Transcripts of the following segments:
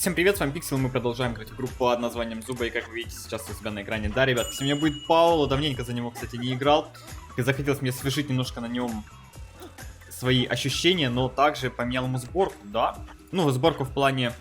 Всем привет, с вами Пиксел, мы продолжаем играть в игру под названием Зуба, и как вы видите сейчас у себя на экране, да, ребят, сегодня будет Пауло, давненько за него, кстати, не играл, и захотелось мне совершить немножко на нем свои ощущения, но также поменял ему сборку, да, ну, сборку в плане,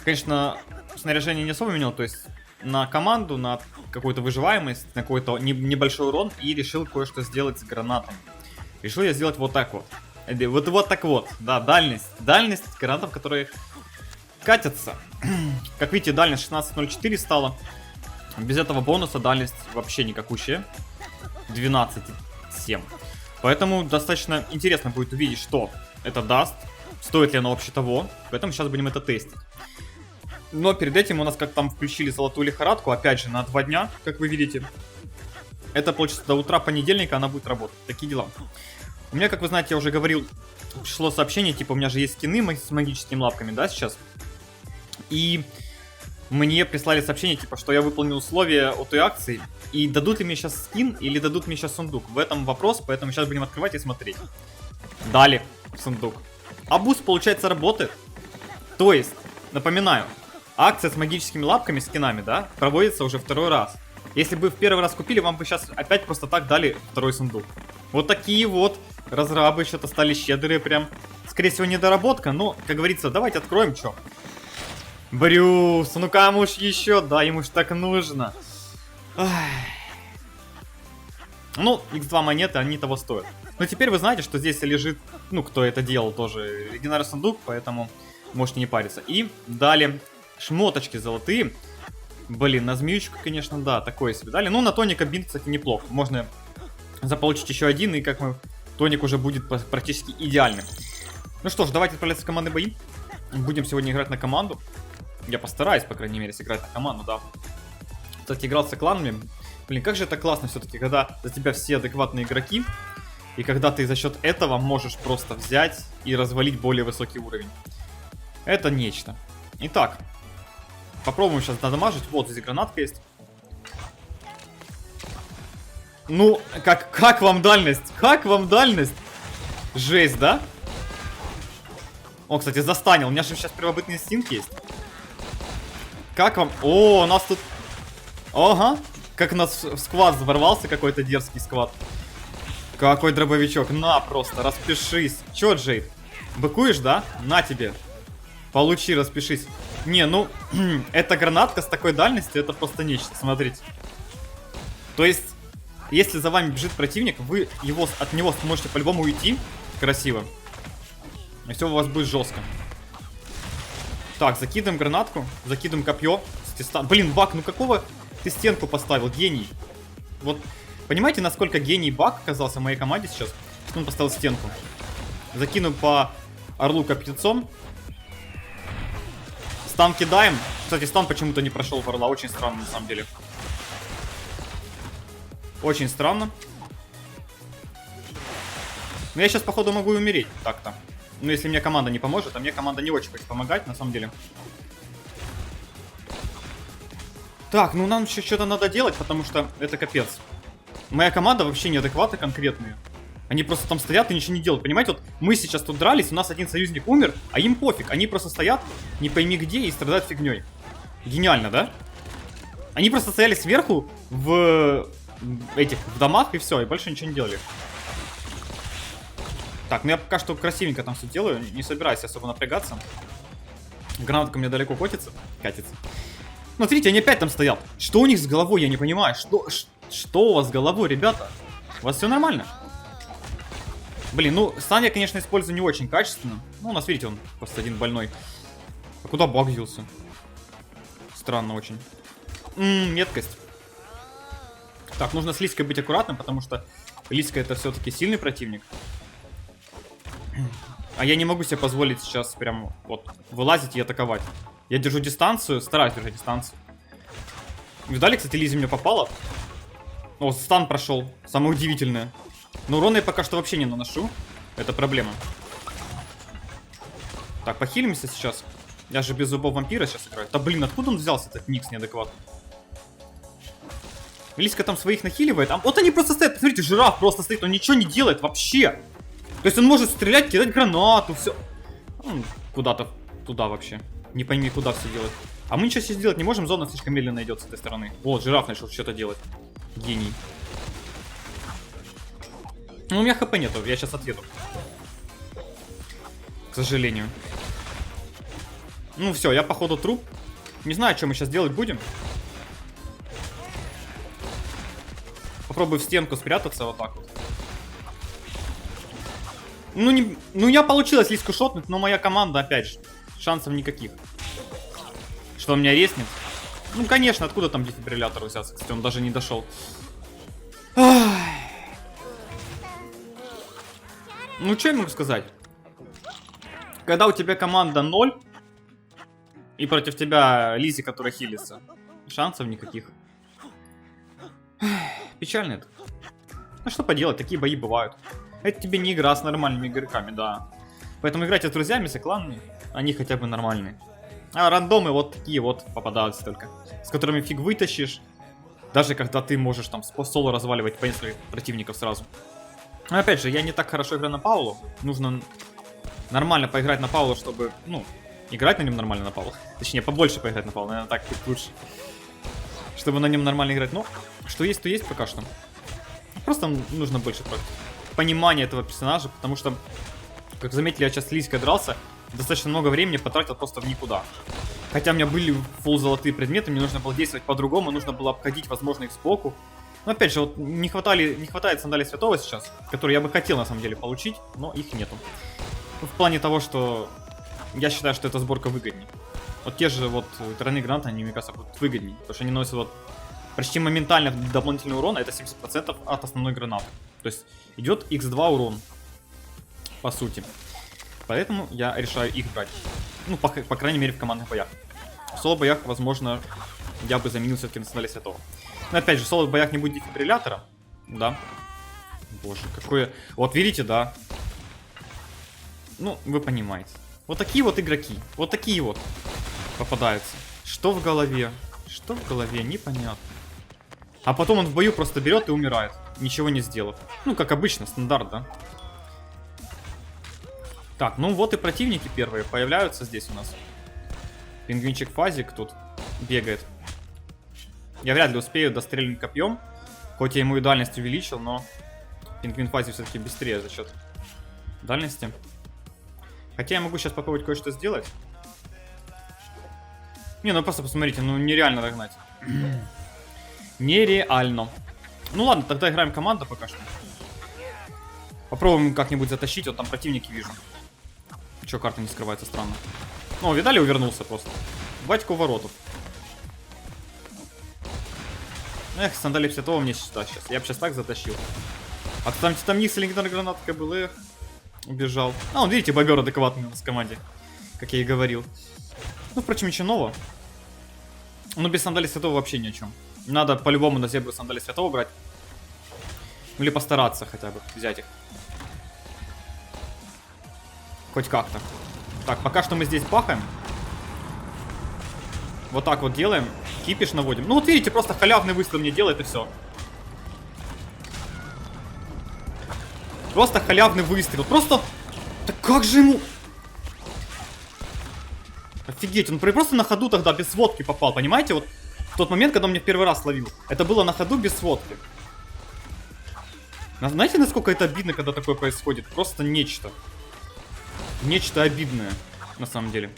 конечно, снаряжение не особо менял, то есть на команду, на какую-то выживаемость, на какой-то небольшой урон, и решил кое-что сделать с гранатами. Решил я сделать вот так вот, вот так вот, да, дальность гранатов, которые катятся. Как видите, дальность 16.04 стала. Без этого бонуса дальность вообще никакущая. 12.7. Поэтому достаточно интересно будет увидеть, что это даст. Стоит ли оно вообще того. Поэтому сейчас будем это тестить. Но перед этим у нас как там включили золотую лихорадку. Опять же на 2 дня, как вы видите. Это получится до утра понедельника она будет работать. Такие дела. У меня, как вы знаете, я уже говорил, пришло сообщение, типа у меня же есть скины с магическими лапками, да, сейчас. И мне прислали сообщение, типа, что я выполнил условия от той акции. И дадут ли мне сейчас скин, или дадут мне сейчас сундук? В этом вопрос, поэтому сейчас будем открывать и смотреть. Дали сундук. А буст, получается, работает. То есть, напоминаю, акция с магическими лапками, скинами, да, проводится уже второй раз. Если бы в первый раз купили, вам бы сейчас опять просто так дали второй сундук. Вот такие вот разрабы что-то стали щедрые прям. Скорее всего, недоработка, но, как говорится, давайте откроем, что. Брюс, ну кому уж еще, да, ему ж так нужно. Ах. Ну, x2 монеты, они того стоят. Но теперь вы знаете, что здесь лежит, ну, кто это делал тоже, легендарный сундук, поэтому можете не париться. И дали шмоточки золотые. Блин, на змеючку, конечно, да, такое себе дали. Ну, на тоника бинт, кстати, неплохо. Можно заполучить еще один, и как мы, тоник уже будет практически идеальным. Ну что ж, давайте отправляться в командные бои. Будем сегодня играть на команду. Я постараюсь, по крайней мере, сыграть на команду, да. Кстати, играл с кланами. Блин, как же это классно все-таки, когда за тебя все адекватные игроки. И когда ты за счет этого можешь просто взять и развалить более высокий уровень. Это нечто. Итак, попробуем сейчас надамажить. Вот здесь гранатка есть. Ну, как вам дальность? Как вам дальность? Жесть, да? О, кстати, застанил. У меня же сейчас первобытный инстинкт есть. Как вам? О, у нас тут... Ага. Как у нас в сквад ворвался какой-то дерзкий сквад. Какой дробовичок. На, просто, распишись. Чё, Джейд? Быкуешь, да? На тебе. Получи, распишись. Не, ну, эта гранатка с такой дальностью, это просто нечто. Смотрите. То есть, если за вами бежит противник, вы от него сможете по-любому уйти. Красиво. И все у вас будет жестко. Так, закидываем гранатку, закидываем копье. Блин, Бак, ну какого ты стенку поставил, гений? Вот, понимаете, насколько гений Бак оказался в моей команде сейчас? Что он поставил стенку. Закину по орлу копьецом. Стан кидаем. Кстати, стан почему-то не прошел в орла, очень странно на самом деле. Очень странно. Но я сейчас, походу, могу и умереть так-то. Ну, если мне команда не поможет, а мне команда не очень хочет помогать, на самом деле. Так, ну нам еще что-то надо делать, потому что это капец. Моя команда вообще неадекватны конкретные. Они просто там стоят и ничего не делают, понимаете? Вот мы сейчас тут дрались, у нас один союзник умер, а им пофиг. Они просто стоят, не пойми где, и страдают фигней. Гениально, да? Они просто стояли сверху в домах и все, и больше ничего не делали. Так, ну я пока что красивенько там все делаю, не собираюсь особо напрягаться. Гранатка мне далеко катится. Смотрите, они опять там стоят. Что у них с головой, я не понимаю. Что у вас с головой, ребята? У вас все нормально? Блин, ну, стан я, конечно, использую не очень качественно. Ну, у нас, видите, он просто один больной. А куда баг делся? Странно очень. Меткость. Так, нужно с Лиской быть аккуратным, потому что Лиска это все-таки сильный противник. А я не могу себе позволить сейчас прям вот вылазить и атаковать. Я держу дистанцию, стараюсь держать дистанцию. Видали, кстати, Лизе мне попало. О, стан прошел. Самое удивительное. Но урона я пока что вообще не наношу. Это проблема. Так, похилимся сейчас. Я же без зубов вампира сейчас играю. Да блин, откуда он взялся, этот Никс неадекватный? Лиска там своих нахиливает. А вот они просто стоят. Посмотрите, жираф просто стоит. Он ничего не делает вообще. То есть он может стрелять, кидать гранату, все. Куда-то туда вообще. Не пойми, куда все делать. А мы ничего себе сделать не можем, зона слишком медленно идет с этой стороны. Вот, жираф начал что-то делать. Гений. Ну, у меня хп нету, я сейчас отъеду. К сожалению. Ну все, я походу труп. Не знаю, что мы сейчас делать будем. Попробую в стенку спрятаться вот так вот. Ну, я получилось Лиску шотнуть, но моя команда, опять же, шансов никаких. Что он меня резнет? Ну, конечно, откуда там дефибриллятор взялся? Кстати, он даже не дошел. Ну, что я могу сказать? Когда у тебя команда 0, и против тебя Лизи, которая хилится, шансов никаких. Печально это. Ну, что поделать, такие бои бывают. Это тебе не игра с нормальными игроками, да. Поэтому играйте с друзьями, с кланами, они хотя бы нормальные. А рандомы вот такие вот попадаются только. С которыми фиг вытащишь. Даже когда ты можешь там по соло разваливать по несколько противников сразу. Но опять же, я не так хорошо играю на Паулу. Нужно нормально поиграть на Паулу, чтобы, ну, играть на нем нормально на Паулу. Точнее, побольше поиграть на Паулу, наверное, так будет лучше. Чтобы на нем нормально играть. Но что есть, то есть пока что. Просто нужно больше понимания этого персонажа, потому что, как заметили, я сейчас с Лиской дрался, достаточно много времени потратил просто в никуда. Хотя у меня были фулл золотые предметы, мне нужно было действовать по-другому, нужно было обходить, возможно, их сбоку. Но опять же, вот не хватает сандалий святого сейчас, которые я бы хотел на самом деле получить, но их нету. В плане того, что я считаю, что эта сборка выгоднее. Вот те же вот тройные гранаты, они, мне кажется, будут выгоднее, потому что они носят вот почти моментально дополнительный урон, а это 70% от основной гранаты. То есть идет x2 урон, по сути. Поэтому я решаю их брать. Ну, по крайней мере, в командных боях. В соло-боях, возможно, я бы заменил все-таки на сандалии святого. Но опять же, в соло-боях не будет дефибриллятора. Да. Боже, какое... Вот видите, да. Ну, вы понимаете. Вот такие вот игроки. Вот такие вот попадаются. Что в голове? Что в голове? Непонятно. А потом он в бою просто берет и умирает, ничего не сделав. Ну, как обычно, стандарт, да? Так, ну вот и противники первые появляются здесь у нас. Пингвинчик Фазик тут бегает. Я вряд ли успею дострелить копьем. Хоть я ему и дальность увеличил, но Пингвин Фазик все-таки быстрее за счет дальности. Хотя я могу сейчас попробовать кое-что сделать. Не, ну просто посмотрите, ну нереально догнать. Нереально. Ну ладно, тогда играем команда пока что. Попробуем как-нибудь затащить, вот там противники вижу. Чё, карта не скрывается, странно. О, видали, увернулся просто. Батьку воротов. Эх, сандали святого мне сюда сейчас. Я бы сейчас так затащил. А там низ легендарной гранаткой был, эх. Убежал. А, вон, видите, бобер адекватный у нас в команде. Как я и говорил. Ну, впрочем, ничего нового. Ну, без сандали святого вообще ни о чем. Надо по-любому на зебру сандали святого брать. Или постараться хотя бы взять их. Хоть как-то. Так, пока что мы здесь бахаем. Вот так вот делаем. Кипиш наводим. Ну вот видите, просто халявный выстрел мне делает и все. Просто халявный выстрел. Просто... Да как же ему... Офигеть, он просто на ходу тогда без сводки попал, понимаете? Вот в тот момент, когда он меня в первый раз ловил. Это было на ходу без сводки. Знаете, насколько это обидно, когда такое происходит? Просто нечто. Нечто обидное, на самом деле.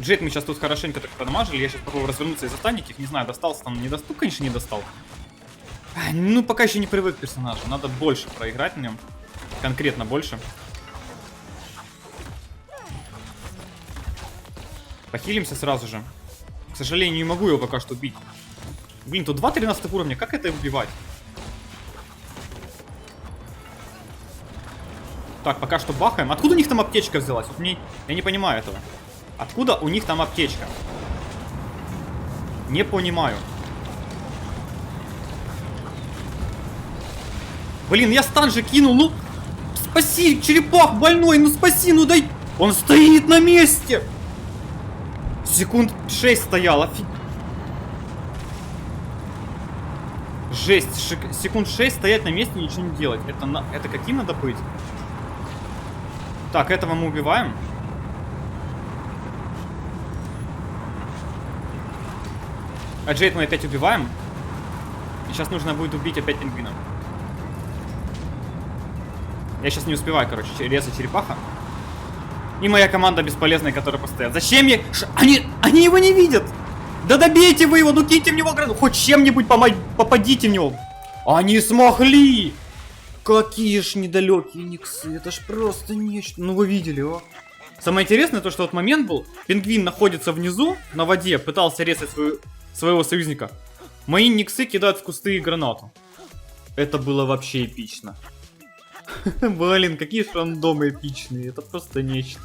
Джейд мы сейчас тут хорошенько так подамажили. Я сейчас попробую развернуться и застанить их. Не знаю, достался там, не достал. Конечно, не достал. Ну, пока еще не привык к персонажу. Надо больше проиграть на нем. Конкретно больше. Похилимся сразу же. К сожалению, не могу его пока что убить. Блин, тут 2 13 уровня. Как это убивать? Так, пока что бахаем. Откуда у них там аптечка взялась? Вот мне... Я не понимаю этого. Откуда у них там аптечка? Не понимаю. Блин, я стан же кинул, ну... Спаси, черепах больной, ну спаси, ну дай... Он стоит на месте! Секунд 6 стоял, Жесть, секунд 6 стоять на месте и ничего не делать. Это каким надо быть? Так, этого мы убиваем. А Джейд мы опять убиваем. И сейчас нужно будет убить опять пингвина. Я сейчас не успеваю, короче, резать черепаха. И моя команда бесполезная, которая постоят. Зачем я... Они его не видят! Да добейте вы его, ну киньте в него гранату. Хоть чем-нибудь попадите в него. Они смогли! Какие ж недалекие никсы. Это ж просто нечто. Ну вы видели, о. Самое интересное то, что вот момент был. Пингвин находится внизу, на воде, пытался резать своего союзника. Мои никсы кидают в кусты гранату. Это было вообще эпично. Блин, какие ж рандомы эпичные. Это просто нечто.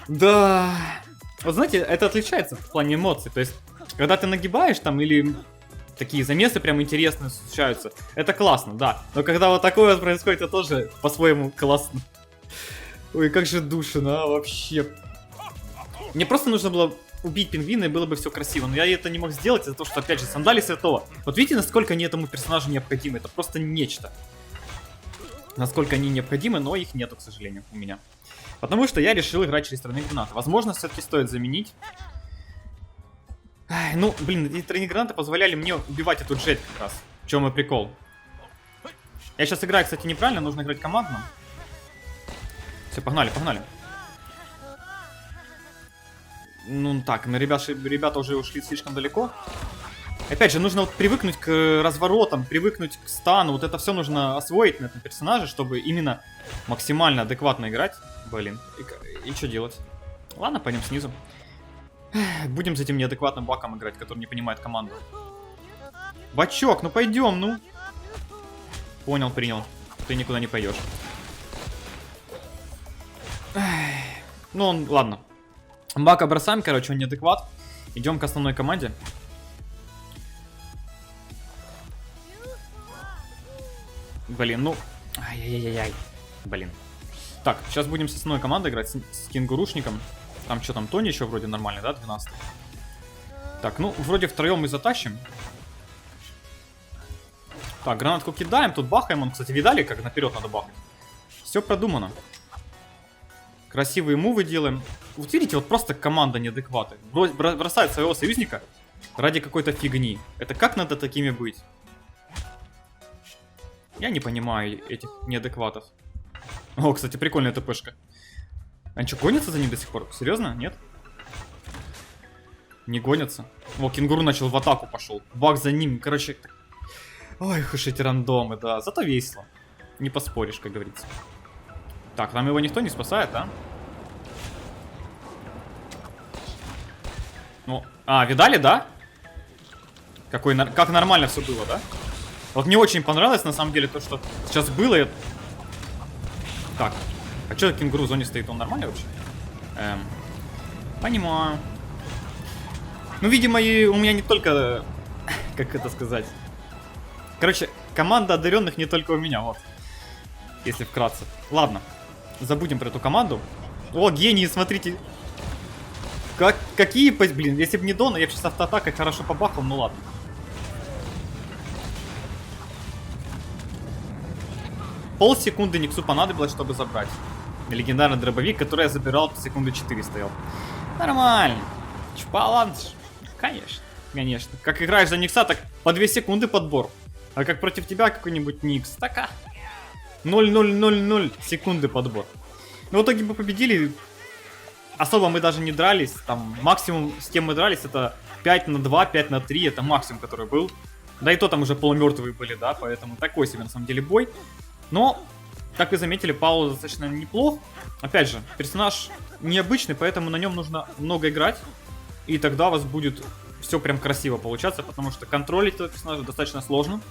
Да. Вот знаете, это отличается в плане эмоций. То есть, когда ты нагибаешь там или такие замесы прям интересные случаются, это классно, да. Но когда вот такое вот происходит, это тоже по-своему классно. Ой, как же душно, вообще. Мне просто нужно было убить пингвина, и было бы все красиво. Но я это не мог сделать из-за того, что, опять же, сандали святого. Вот видите, насколько они этому персонажу необходимы. Это просто нечто. Насколько они необходимы, но их нету, к сожалению, у меня. Потому что я решил играть через тройные гранаты. Возможно, все-таки стоит заменить. Ай, ну, блин, эти тройные гранаты позволяли мне убивать эту Джейд как раз. В чем и прикол. Я сейчас играю, кстати, неправильно, нужно играть командно. Все, погнали, погнали. Ну так, но ребята уже ушли слишком далеко. Опять же, нужно вот привыкнуть к разворотам, привыкнуть к стану. Вот это все нужно освоить на этом персонаже, чтобы именно максимально адекватно играть. Блин, и что делать? Ладно, пойдем снизу. Будем с этим неадекватным баком играть, который не понимает команду. Бачок, ну пойдем, ну. Понял, принял. Ты никуда не пойдешь. Ну, ладно. Бака бросаем, короче, он неадекват. Идем к основной команде. Блин, ну... Ай-яй-яй-яй. Блин. Так, сейчас будем с основной командой играть, с кенгурушником. Там что там, Тони еще вроде нормальный, да, 12-й? Так, ну, вроде втроем мы затащим. Так, гранатку кидаем, тут бахаем. Он, кстати, видали, как наперед надо бахать? Все продумано. Красивые мувы делаем. Вот видите, вот просто команда неадекватная. Бросает своего союзника ради какой-то фигни. Это как надо такими быть? Я не понимаю этих неадекватов. О, кстати, прикольная ТПшка. Они что, гонятся за ним до сих пор? Серьезно? Нет? Не гонятся. О, кенгуру начал в атаку пошел. Бак за ним. Короче, ой, уж эти рандомы, да. Зато весело. Не поспоришь, как говорится. Так, нам его никто не спасает, да? Ну, видали, да? Как нормально все было, да? Вот мне очень понравилось, на самом деле, то, что сейчас было. Так, а что кенгуру в зоне стоит? Он нормальный вообще? Понимаю. Ну, видимо, и у меня не только... Как это сказать? Короче, команда одаренных не только у меня, вот. Если вкратце. Ладно, забудем про эту команду. О, гении, смотрите. Какие... Блин, если бы не Дона, я бы сейчас автоатакой хорошо побахал, ну ладно. Полсекунды Никсу понадобилось, чтобы забрать. Легендарный дробовик, который я забирал секунды 4 стоял. Нормально. Баланс. Конечно. Конечно. Как играешь за Никса, так по 2 секунды подбор. А как против тебя какой-нибудь Никс, така 0,000 секунды подбор. Но в итоге мы победили. Особо мы даже не дрались. Там максимум, с кем мы дрались, это 5 на 2, 5 на 3. Это максимум, который был. Да и то там уже полумертвые были, да. Поэтому такой себе на самом деле бой. Но, как вы заметили, Пауло достаточно неплох. Опять же, персонаж необычный, поэтому на нем нужно много играть. И тогда у вас будет все прям красиво получаться, потому что контролить этого персонажа достаточно сложно.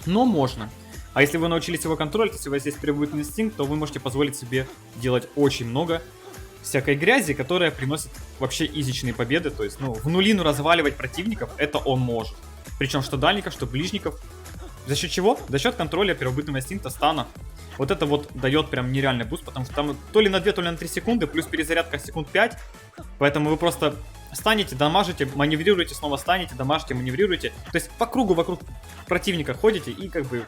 Но можно. А если вы научились его контролить, если у вас есть первобытный инстинкт, то вы можете позволить себе делать очень много всякой грязи, которая приносит вообще изичные победы. То есть, ну, в нулину разваливать противников, это он может. Причем что дальников, что ближников. За счет чего? За счет контроля первобытного инстинкта, стана. Вот это вот дает прям нереальный буст, потому что там то ли на 2, то ли на 3 секунды, плюс перезарядка секунд 5. Поэтому вы просто станете, дамажите, маневрируете, снова станете, дамажите, маневрируете. То есть по кругу вокруг противника ходите и как бы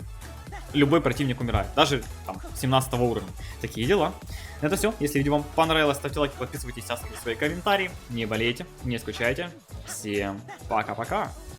любой противник умирает, даже там 17 уровня. Такие дела. Это все. Если видео вам понравилось, ставьте лайки, подписывайтесь, оставьте свои комментарии. Не болейте, не скучайте. Всем пока-пока.